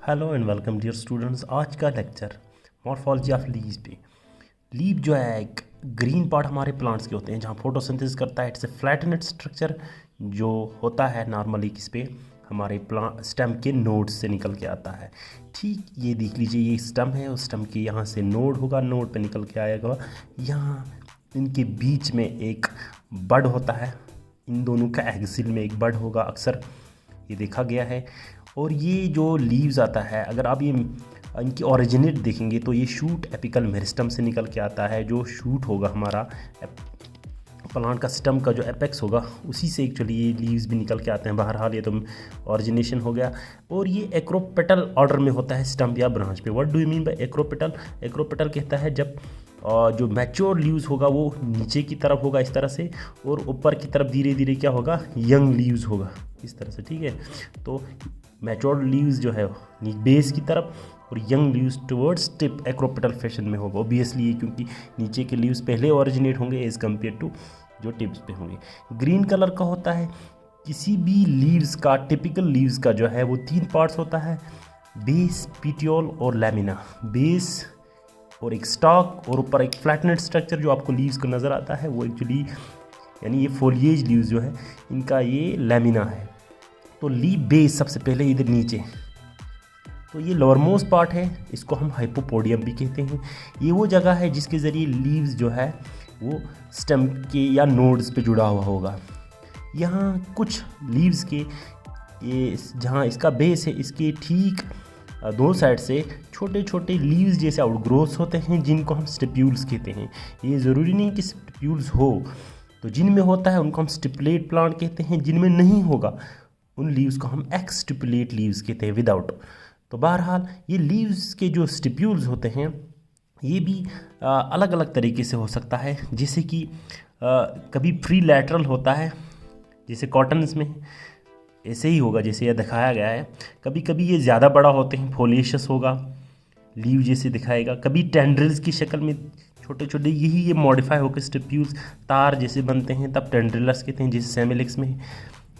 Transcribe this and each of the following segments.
Hello and welcome dear students. आज का lecture morphology of leaves पे। लीव जो है एक ग्रीन पार्ट हमारे प्लांट्स के होते हैं जहाँ फोटोसिंथेसिस करता है। इट्स ए फ्लैटेनेड स्ट्रक्चर जो होता है नॉर्मली किस पे हमारे प्लांट स्टेम के नोड से निकल के आता है। ठीक ये देख लीजिए, ये स्टेम है, उस स्टेम के यहाँ से नोड होगा, नोड पे निकल के आएगा। यहाँ इनके बीच में एक बड होता है, इन दोनों का एक्सिल में एक बड होगा, अक्सर ये देखा गया है। और ये जो लीव्स आता है, अगर आप ये इनकी ओरिजिनेट देखेंगे तो ये शूट एपिकल मेरिस्टम से निकल के आता है। जो शूट होगा हमारा प्लांट का स्टम का जो एपेक्स होगा उसी से एक्चुअली ये लीव्स भी निकल के आते हैं। बहरहाल ये तो ओरिजिनेशन हो गया। और ये एक्रोपेटल ऑर्डर में होता है स्टम या ब्रांच पे। What do you mean by acropetal? Acropetal कहता है जब जो मैच्योर लीव्स होगा वो नीचे की तरफ होगा इस तरह से, और ऊपर की तरफ धीरे धीरे क्या होगा, यंग लीव्स होगा इस तरह से। ठीक है, तो मैच्योर लीव्स जो है बेस की तरफ और young leaves towards tip acropetal fashion में होगा। ऑब्वियसली ये क्योंकि नीचे के लीव्स पहले ओरिजिनेट होंगे एज कम्पेयर टू जो टिप्स पे होंगे। ग्रीन कलर का होता है किसी भी लीव्स का, टिपिकल लीव्स का जो है वो 3 पार्ट्स होता है, बेस, पिटियोल और लैमिना। बेस और एक स्टॉक और ऊपर एक फ्लैटनेड स्ट्रक्चर जो आपको लीव्स को नज़र आता है वो एक्चुअली यानी ये फोलिएज लीव्स जो है इनका ये लैमिना है। तो लीव बेस सबसे पहले इधर नीचे, तो ये लोअर मोस्ट पार्ट है, इसको हम हाइपोपोडियम भी कहते हैं। ये वो जगह है जिसके ज़रिए लीव्स जो है वो स्टेम के या नोड्स पे जुड़ा हुआ होगा। यहाँ कुछ लीव्स के ये जहाँ इसका बेस है इसके ठीक दो साइड से छोटे छोटे लीव्स जैसे आउटग्रोथ्स होते हैं जिनको हम स्टिप्यूल्स कहते हैं। ये ज़रूरी नहीं कि स्टिप्यूल्स हो, तो जिनमें होता है उनको हम स्टिपुलेट प्लांट कहते हैं, जिनमें नहीं होगा उन लीव्स को हम एक्सटिपुलेट लीव्स कहते हैं, विदाउट। तो बहरहाल ये लीव्स के जो स्टिप्यूल्स होते हैं ये भी अलग अलग तरीके से हो सकता है। जैसे कि कभी फ्री लैटरल होता है जैसे कॉटन्स में, ऐसे ही होगा जैसे यह दिखाया गया है। कभी कभी ये ज़्यादा बड़ा होते हैं, फोलिएशस होगा, लीव जैसे दिखाएगा। कभी टेंड्रिल्स की शक्ल में छोटे छोटे, यही ये मॉडिफाई होकर स्टिप्यूल्स तार जैसे बनते हैं, तब टेंड्रिलस कहते हैं जैसे सेमिलिक्स में।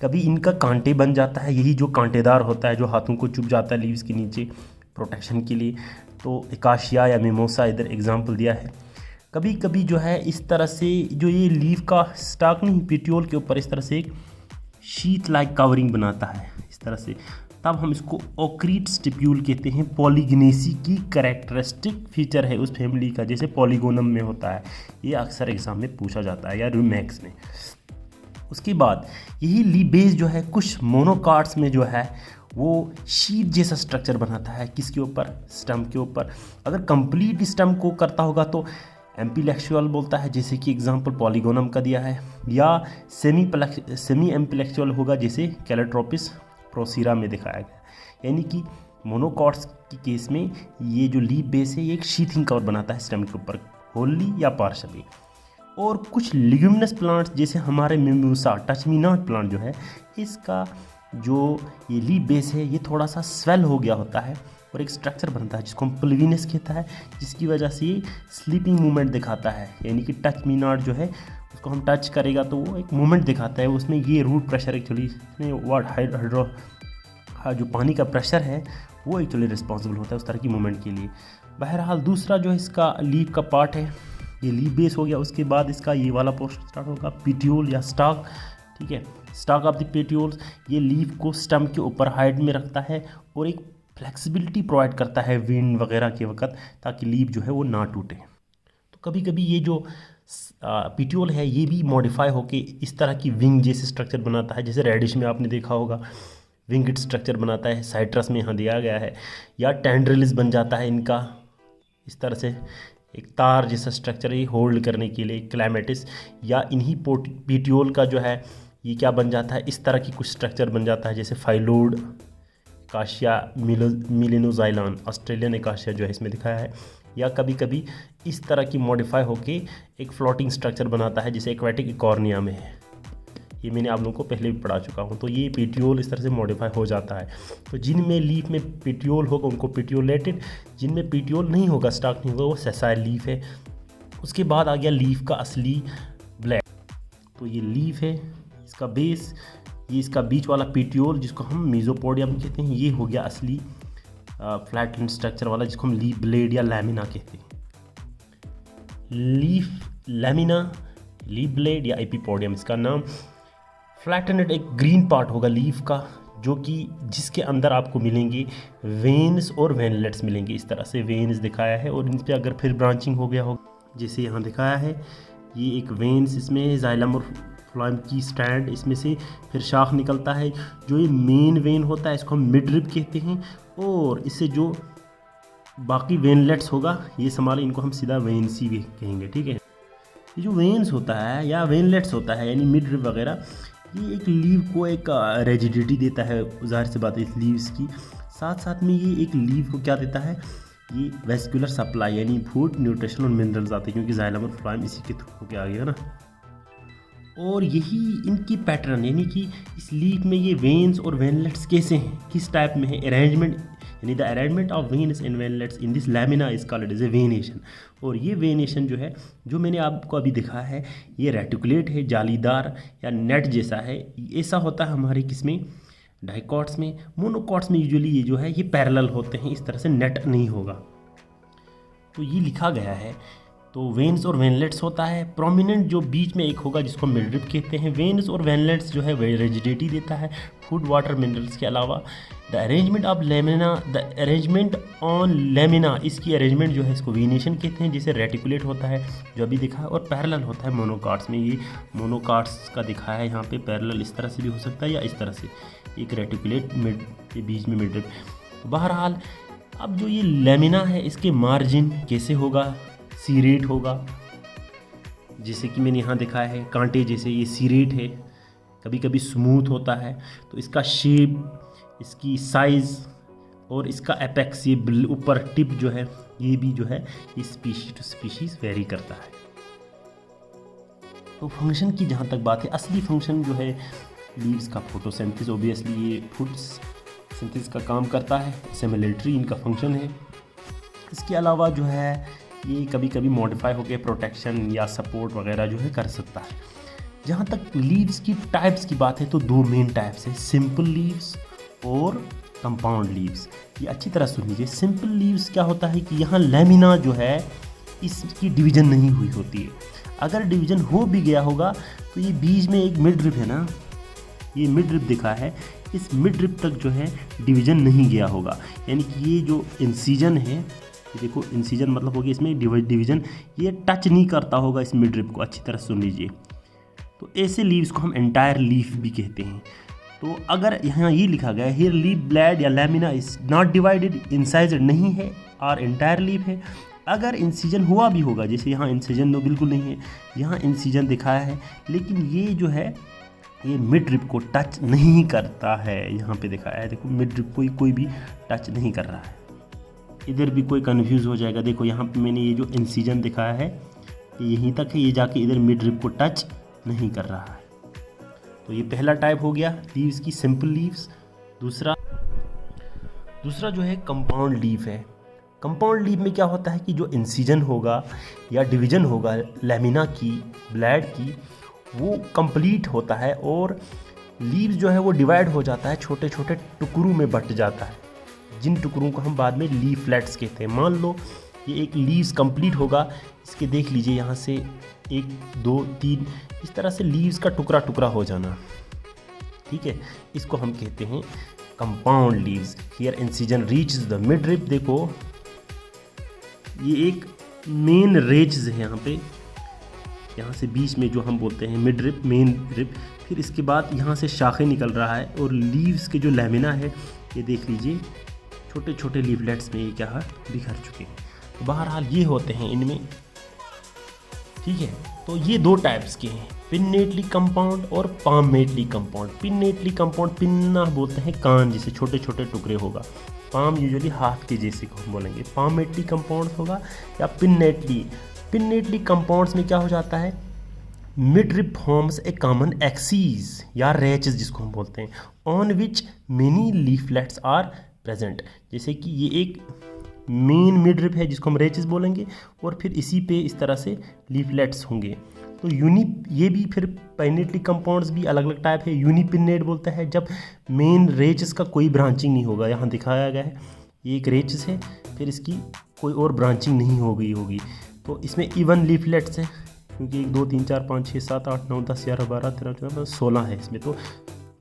कभी इनका कांटे बन जाता है, यही जो कांटेदार होता है जो हाथों को चुभ जाता है लीव्स के नीचे प्रोटेक्शन के लिए, तो एकाशिया या मिमोसा इधर एग्जांपल दिया है। कभी कभी जो है इस तरह से जो ये लीव का स्टॉक नहीं, पिटियोल के ऊपर इस तरह से एक शीट लाइक कवरिंग बनाता है इस तरह से, तब हम इसको ओक्रीट स्टिप्यूल कहते हैं। पॉलीगनेसी की कैरेक्टरिस्टिक फीचर है उस फैमिली का, जैसे पॉलीगोनम में होता है। ये अक्सर एग्जाम में पूछा जाता है या रूमैक्स में। उसके बाद यही लीव बेस जो है कुछ मोनोकार्ड्स में जो है वो शीट जैसा स्ट्रक्चर बनाता है, किसके ऊपर, स्टम के ऊपर। अगर कंप्लीट स्टम को करता होगा तो एम्पिलेक्चुअल बोलता है, जैसे कि एग्जांपल पॉलीगोनम का दिया है, या सेमी एम्पिलेक्चुअल होगा जैसे कैलेट्रोपिस प्रोसीरा में दिखाया गया। यानी कि मोनोकॉट्स के केस में ये जो लीव बेस है ये एक शीथिंग कवर बनाता है स्टेम के ऊपर, होली या पार्शली। और कुछ लिग्यूमिनस प्लांट्स जैसे हमारे mimosa, touch me not plant जो है, इसका जो ये लीव बेस है ये थोड़ा सा स्वेल हो गया होता है और एक स्ट्रक्चर बनता है जिसको हम प्लविनस कहता है, जिसकी वजह से ये स्लीपिंग मूवमेंट दिखाता है। यानी कि टच मी नॉट जो है उसको हम टच करेगा तो वो एक मूवमेंट दिखाता है, उसमें ये रूट प्रेशर एक्चुअली हाइड्रो जो पानी का प्रेशर है वो एक्चुअली रिस्पॉन्सिबल होता है उस तरह की मूवमेंट के लिए। बहरहाल दूसरा जो इसका लीव का पार्ट है ये लीव बेस हो गया। उसके बाद इसका ये वाला पोर्शन स्टार्ट होगा, पिटियोल या स्टॉक। ठीक है, स्टॉक ऑफ द पेटियोल्स ये लीव को स्टम के ऊपर हाइट में रखता है और एक फ्लेक्सिबिलिटी प्रोवाइड करता है विंड वगैरह के वक्त, ताकि लीव जो है वो ना टूटे। तो कभी कभी ये जो पिटियोल है ये भी मॉडिफाई होके इस तरह की विंग जैसे स्ट्रक्चर बनाता है, जैसे रेडिश में आपने देखा होगा विंगड स्ट्रक्चर बनाता है, साइट्रस में यहाँ दिया गया है। या टेंड्रिल्स बन जाता है इनका इस तरह से, एक तार जैसा स्ट्रक्चर है होल्ड करने के लिए, क्लाइमेटिस। या इन्हीं पिटियोल का जो है ये क्या बन जाता है, इस तरह की कुछ स्ट्रक्चर बन जाता है, जैसे फाइलोड, एकाशिया मिलेनोजाइलान, ऑस्ट्रेलियन एकाशिया जो है इसमें दिखाया है। या कभी कभी इस तरह की मॉडिफाई होके एक फ्लोटिंग स्ट्रक्चर बनाता है, जैसे एक्वेटिक इकॉर्निया में है। ये मैंने आप लोगों को पहले भी पढ़ा चुका हूँ। तो ये पिटियोल इस तरह से मॉडिफाई हो जाता है। तो जिनमें लीफ में पिटियोल होगा उनको पिटियोलेटेड, जिनमें पिटियोल नहीं होगा, स्टॉक नहीं होगा, वो सेसाइल लीफ है। उसके बाद आ गया लीफ का असली ब्लैक। तो ये लीफ है, इसका बेस, ये इसका बीच वाला पिटियोल जिसको हम मेसोपोडियम कहते हैं, ये हो गया असली फ्लैटेंड स्ट्रक्चर वाला, जिसको हम लीफ ब्लेड या लैमिना कहते हैं। लीफ लैमिना, लीफ ब्लेड या एपिपोडियम इसका नाम। फ्लैटेंड एक ग्रीन पार्ट होगा लीफ का, जो कि जिसके अंदर आपको मिलेंगे वेन्स और वेनलेट्स मिलेंगे। इस तरह से वेन्स दिखाया है और इन पर अगर फिर ब्रांचिंग हो गया हो, जैसे यहाँ दिखाया है, ये एक वेन्स इसमें जाइलम और फ्लोएम की स्टैंड, इसमें से फिर शाख निकलता है। जो ये मेन वेन होता है इसको हम मिडरिब कहते हैं, और इससे जो बाकी वेनलेट्स होगा ये संभाले, इनको हम सीधा वेन्स ही भी कहेंगे। ठीक है, ये जो वेन्स होता है या वेनलेट्स होता है यानी मिडरिब वगैरह, ये एक लीव को एक रेजिडिटी देता है, ज़ाहिर सी बात है इस लीव्स की। साथ साथ में ये एक लीव को क्या देता है, ये वेस्कुलर सप्लाई यानी फूड, न्यूट्रिशन और मिनरल्स आते हैं, क्योंकि जाइलम और फ्लोएम इसी के थ्रू होकर आ गया ना। और यही इनकी पैटर्न, यानी कि इस लीफ में ये वेन्स और वेनलेट्स कैसे हैं, किस टाइप में है, अरेंजमेंट, यानी the arrangement of veins and veinlets in this lamina is called as a venation. और ये वेनेशन जो है, जो मैंने आपको अभी दिखा है, ये रेटिकुलेट है, जालीदार या नेट जैसा है। ऐसा होता है हमारे किसमें, डाइकॉट्स में। मोनोकॉट्स में यूजुअली ये जो है ये पैरेलल होते हैं, इस तरह से नेट नहीं होगा। तो ये लिखा गया है। तो वेन्स और वेनलेट्स होता है, प्रोमिनेंट जो बीच में एक होगा जिसको मिडरिब कहते हैं। वेन्स और वेनलेट्स जो है रेजिडिटी देता है फूड, वाटर, मिनरल्स के अलावा। The arrangement of lamina, the arrangement on lamina, इसकी अरेंजमेंट जो है इसको वेनेशन कहते हैं, जिसे रेटिकुलेट होता है जो अभी दिखा है, और पैरेलल होता है मोनोकार्ड्स में। ये मोनोकार्ड्स का दिखाया है यहाँ पे, पैरेलल इस तरह से भी हो सकता है या इस तरह से, एक रेटिकुलेट मिड के बीच में मिडरिब। तो बहरहाल अब जो ये लेमिना है इसके मार्जिन कैसे होगा, सीरेट होगा, जैसे कि मैंने यहाँ दिखाया है कांटे जैसे, ये सीरेट है, कभी कभी स्मूथ होता है। तो इसका शेप, इसकी साइज़ और इसका एपेक्स, ये ऊपर टिप जो है, ये भी जो है ये स्पीशीज टू स्पीशीज वेरी करता है। तो फंक्शन की जहाँ तक बात है, असली फंक्शन जो है लीव्स का फोटोसिंथेसिस, ओबियसली ये फूड सिंथेसिस का काम करता है, सिमिलरिटी इनका फंक्शन है। इसके अलावा जो है ये कभी कभी मॉडिफाई होकर प्रोटेक्शन या सपोर्ट वगैरह जो है कर सकता है। जहाँ तक लीव्स की टाइप्स की बात है तो दो मेन टाइप्स है, सिंपल लीव्स और कंपाउंड लीव्स। ये अच्छी तरह सुन लीजिए। सिंपल लीव्स क्या होता है कि यहाँ लेमिना जो है इसकी डिवीज़न नहीं हुई होती है। अगर डिवीज़न हो भी गया होगा तो ये बीच में एक मिडरिब है ना, ये मिडरिब दिखा है, इस मिडरिब तक जो है डिवीज़न नहीं गया होगा। यानी कि ये जो इंसिजन है, ये देखो इंसिजन मतलब होगी इसमें डिवीज़न, ये टच नहीं करता होगा इस मिडरिब को। अच्छी तरह सुन लीजिए। तो ऐसे लीव्स को हम एंटायर लीफ भी कहते हैं। तो अगर यहाँ ये लिखा गया हियर लीफ ब्लेड या lamina is not divided, incised नहीं है और एंटायर लीफ है। अगर इंसिजन हुआ भी होगा, जैसे यहाँ इंसिजन तो बिल्कुल नहीं है, यहाँ इंसिजन दिखाया है, लेकिन ये जो है ये मिडरिब को टच नहीं करता है। यहाँ पे दिखाया है, देखो मिडरिब को कोई भी टच नहीं कर रहा है। इधर भी कोई कंफ्यूज हो जाएगा, देखो यहाँ पे मैंने ये जो इंसिजन दिखाया है ये यहीं तक है, ये जाके इधर मिडरिब को टच नहीं कर रहा है। तो ये पहला टाइप हो गया लीव्स की, सिंपल लीव्स। दूसरा जो है कंपाउंड लीफ है। कंपाउंड लीफ में क्या होता है कि जो इंसिजन होगा या डिवीज़न होगा लेमिना की, ब्लेड की, वो कंप्लीट होता है और लीव्स जो है वो डिवाइड हो जाता है, छोटे छोटे टुकड़ों में बट जाता है, जिन टुकड़ों को हम बाद में लीफलेट्स कहते हैं। मान लो ये एक लीव्स कंप्लीट होगा, इसके देख लीजिए यहाँ से 1 2 3 इस तरह से लीव्स का टुकड़ा टुकड़ा हो जाना, ठीक है, इसको हम कहते हैं compound leaves. Here incision reaches the midrib, देखो ये एक मेन रेचेस है यहाँ पे, यहाँ से बीच में जो हम बोलते हैं मिडरिब, मेन रिब, फिर इसके बाद यहाँ से शाखें निकल रहा है और लीव्स के जो लेमिना है ये देख लीजिए छोटे छोटे लीफलेट्स में ये क्या है बिखर चुके हैं। तो बहरहाल ये होते हैं इनमें, ठीक है। तो ये दो टाइप्स के हैं, पिन्नेटली कंपाउंड और palmately compound. Pinnately compound, pinna बोलते हैं कान जिसे छोटे छोटे टुकड़े होगा, पाम यूजुअली हाथ के जैसे को हम बोलेंगे। पामेटली कंपाउंड होगा या पिन्नेटली। पिन्नेटली कंपाउंड्स में क्या हो जाता है, midrib forms a common axis या रेचेस जिसको हम बोलते हैं, on which many leaflets are present. जैसे कि ये एक मेन मिडरिब है जिसको हम रेचेस बोलेंगे और फिर इसी पे इस तरह से लीफलेट्स होंगे। तो ये भी फिर पिन्नेटली कंपाउंड्स भी अलग अलग टाइप है। यूनिपिन्नेट बोलता है जब मेन रेचेस का कोई ब्रांचिंग नहीं होगा, यहाँ दिखाया गया है ये एक रेचेस है, फिर इसकी कोई और ब्रांचिंग नहीं हो गई होगी। तो इसमें इवन लीफलेट्स हैं, क्योंकि 1 2 3 4 5 6 7 8 9 10 11 12 13 14 16 है इसमें, तो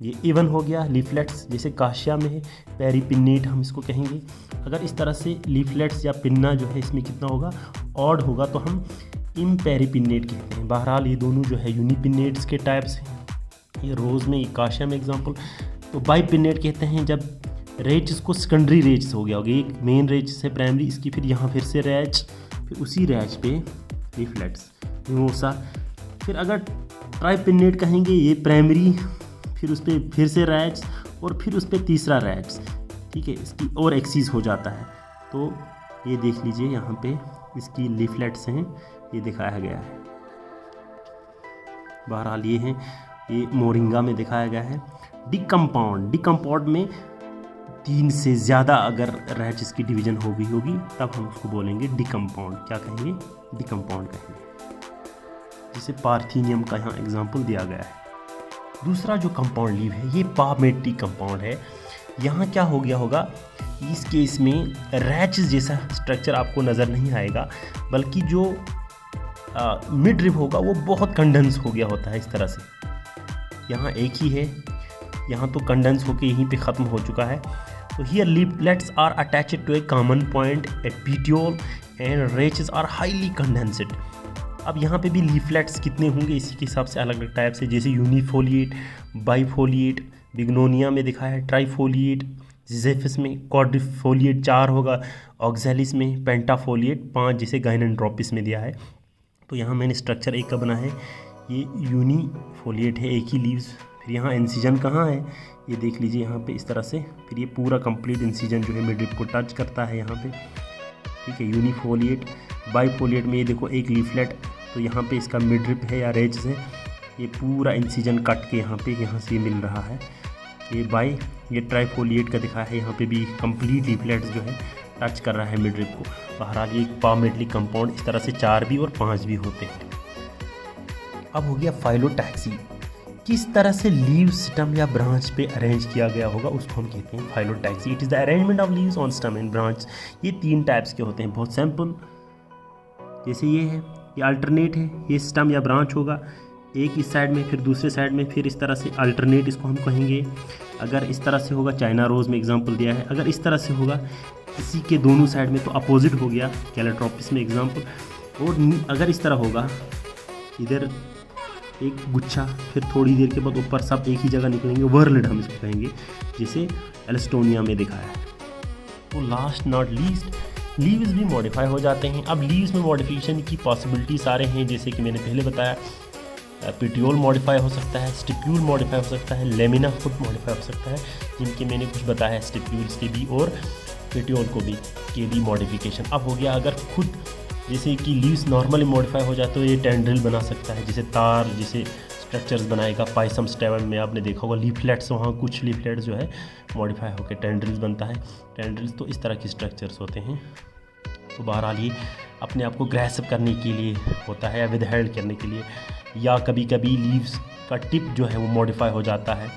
ये इवन हो गया लीफलेट्स। जैसे काशिया में है पेरीपिन्नेट हम इसको कहेंगे। अगर इस तरह से लीफलेट्स या पिन्ना जो है इसमें कितना होगा, ऑड होगा, तो हम इम्पेरीपिन्नेट कहते हैं। बहरहाल ये दोनों जो है यूनिपिन्नेट्स के टाइप्स हैं, ये रोज़ में, ये काशिया में एग्जांपल। तो बाइपिन्नेट कहते हैं जब रेच को सेकेंडरी रेच हो गया होगा, एक मेन रेच से प्राइमरी, इसकी फिर यहाँ फिर से रैच, फिर उसी रैच पे लीफलेट्स मिमोसा। फिर अगर ट्राइपिन्नेट कहेंगे, ये प्राइमरी, फिर उस पर फिर से रैच, और फिर उस पर तीसरा रैच, ठीक है, इसकी और एक्सीज हो जाता है। तो ये देख लीजिए यहाँ पे इसकी लीफलेट्स हैं, ये दिखाया गया है। बहरहाल ये हैं, ये मोरिंगा में दिखाया गया है। डिकम्पाउंड में 3 से ज़्यादा अगर रैचेस की डिवीज़न हो गई होगी तब हम उसको बोलेंगे डिकम्पाउंड। क्या कहेंगे? डिकम्पाउंड कहेंगे। जैसे पार्थेनियम का यहाँ एग्जांपल दिया गया है। दूसरा जो कंपाउंड लीव है ये पामेट्रिक कंपाउंड है। यहाँ क्या हो गया होगा, इस केस में रैचेस जैसा स्ट्रक्चर आपको नज़र नहीं आएगा, बल्कि जो मिड रिब होगा वो बहुत कंडेंस हो गया होता है इस तरह से। यहाँ एक ही है, यहाँ तो कंडेंस होके यहीं पे ख़त्म हो चुका है। तो here leaflets are attached to a common point at petiole and rachis are highly condensed. अब यहाँ पे भी लीफलेट्स कितने होंगे इसी के हिसाब से अलग अलग टाइप से, जैसे यूनिफोलिएट, बाईफोलिएट, बिग्नोनिया में दिखाया है ट्राईफोलिएट, जिजेफिस में क्वाड्रिफोलिएट 4 होगा, ऑक्जेलिस में पेंटाफोलिएट 5, जैसे गाइनोट्रोपिस में दिया है। तो यहाँ मैंने स्ट्रक्चर एक का बना है, ये यूनिफोलिएट है, एक ही लीव्स। फिर यहाँ इंसिजन कहाँ है ये देख लीजिए यहाँ पे इस तरह से। फिर ये पूरा कंप्लीट इंसिजन जो है मिडरिब को टच करता है यहाँ पे, ठीक है। यूनिफोलिएट, बाईफोलिएट में ये देखो एक लीफलेट, तो यहाँ पे इसका मिडरिब है या रेच है, ये पूरा इंसिजन कट के यहाँ से ये मिल रहा है। ये ट्राईफोलिएट का दिखा है, यहाँ पे भी कंप्लीट लीफलेट्स जो है टच कर रहा है मिडरिब को। बहरहाल ये पामेट्रिक कंपाउंड इस तरह से 4 भी और 5 भी होते हैं। अब हो गया फाइलोटैक्सी। किस तरह से लीव स्टम या ब्रांच पे अरेंज किया गया होगा उसको हम कहते हैं phyllotaxy. It is the arrangement of leaves on stem and branch. ये 3 टाइप्स के होते हैं, बहुत सिंपल। जैसे ये है, ये अल्टरनेट है, ये स्टम या ब्रांच होगा, एक इस साइड में फिर दूसरे साइड में, फिर इस तरह से अल्टरनेट इसको हम कहेंगे। अगर इस तरह से होगा, चाइना रोज़ में एग्जांपल दिया है। अगर इस तरह से होगा इसी के दोनों साइड में, तो अपोजिट हो गया कैलोट्रोपिस में एग्जांपल। और अगर इस तरह होगा, इधर एक गुच्छा, फिर थोड़ी देर के बाद ऊपर सब एक ही जगह निकलेंगे, वर्ल्ड हम इसको कहेंगे, जिसे एलिस्टोनिया में दिखाया है। तो लास्ट नॉट लीस्ट, लीव्स भी मॉडिफाई हो जाते हैं। अब लीव्स में मॉडिफिकेशन की पॉसिबिलिटी सारे हैं, जैसे कि मैंने पहले बताया, पेटियोल मॉडिफाई हो सकता है, स्टिप्यूल मॉडिफाई हो सकता है, लेमिना खुद मॉडिफाई हो सकता है, जिनके मैंने कुछ बताया है, स्टिप्यूल्स के भी और पेटियोल को भी के भी मॉडिफिकेशन। अब हो गया अगर खुद जैसे कि लीव्स नॉर्मली मॉडिफाई हो जाते हो, ये टेंड्रिल बना सकता है, जैसे तार जैसे स्ट्रक्चर्स बनाएगा। पाइसम स्टेवन में आपने देखा होगा लीफलेट्स, वहाँ कुछ लीफलेट्स जो है मॉडिफाई होकर टेंड्रिल्स बनता है। टेंड्रिल्स तो इस तरह के स्ट्रक्चर्स होते हैं। तो बहरहाल ये अपने आप को ग्रैस्प करने के लिए होता है या विदहेल्ड करने के लिए, या कभी कभी लीव्स का टिप जो है वो मॉडिफाई हो जाता है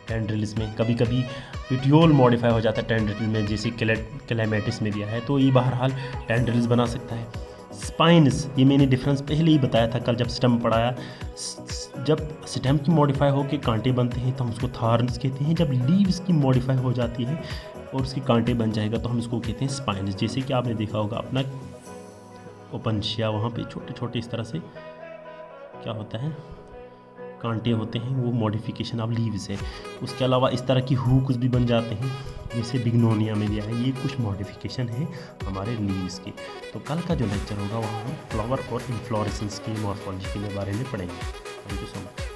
टेंड्रिल्स में। कभी कभी पेटियोल मॉडिफाई हो जाता है टेंड्रिल में, जैसे क्लेमेटिस में दिया है। तो ये बहरहाल टेंड्रिल्स बना सकता है। स्पाइन्स, ये मैंने डिफरेंस पहले ही बताया था कल जब स्टेम पढ़ाया। जब स्टेम की मॉडिफाई होकर कांटे बनते हैं तो हम उसको थॉर्न्स कहते हैं। जब लीव्स की मॉडिफाई हो जाती है और उसके कांटे बन जाएगा तो हम इसको कहते हैं स्पाइन्स। जैसे कि आपने देखा होगा अपना ओपनशिया, वहाँ पे छोटे छोटे इस तरह से क्या होता है, कांटे होते हैं, वो मॉडिफिकेशन ऑफ लीव्स है। उसके अलावा इस तरह की हुक्स भी बन जाते हैं, जैसे बिग्नोनिया में दिया है। ये कुछ मॉडिफिकेशन है हमारे लीव्स की। तो कल का जो लेक्चर होगा वहाँ हम फ्लावर और इन्फ्लोरेसेंस की मॉर्फोलॉजी के बारे में पढ़ेंगे। Thank you so much.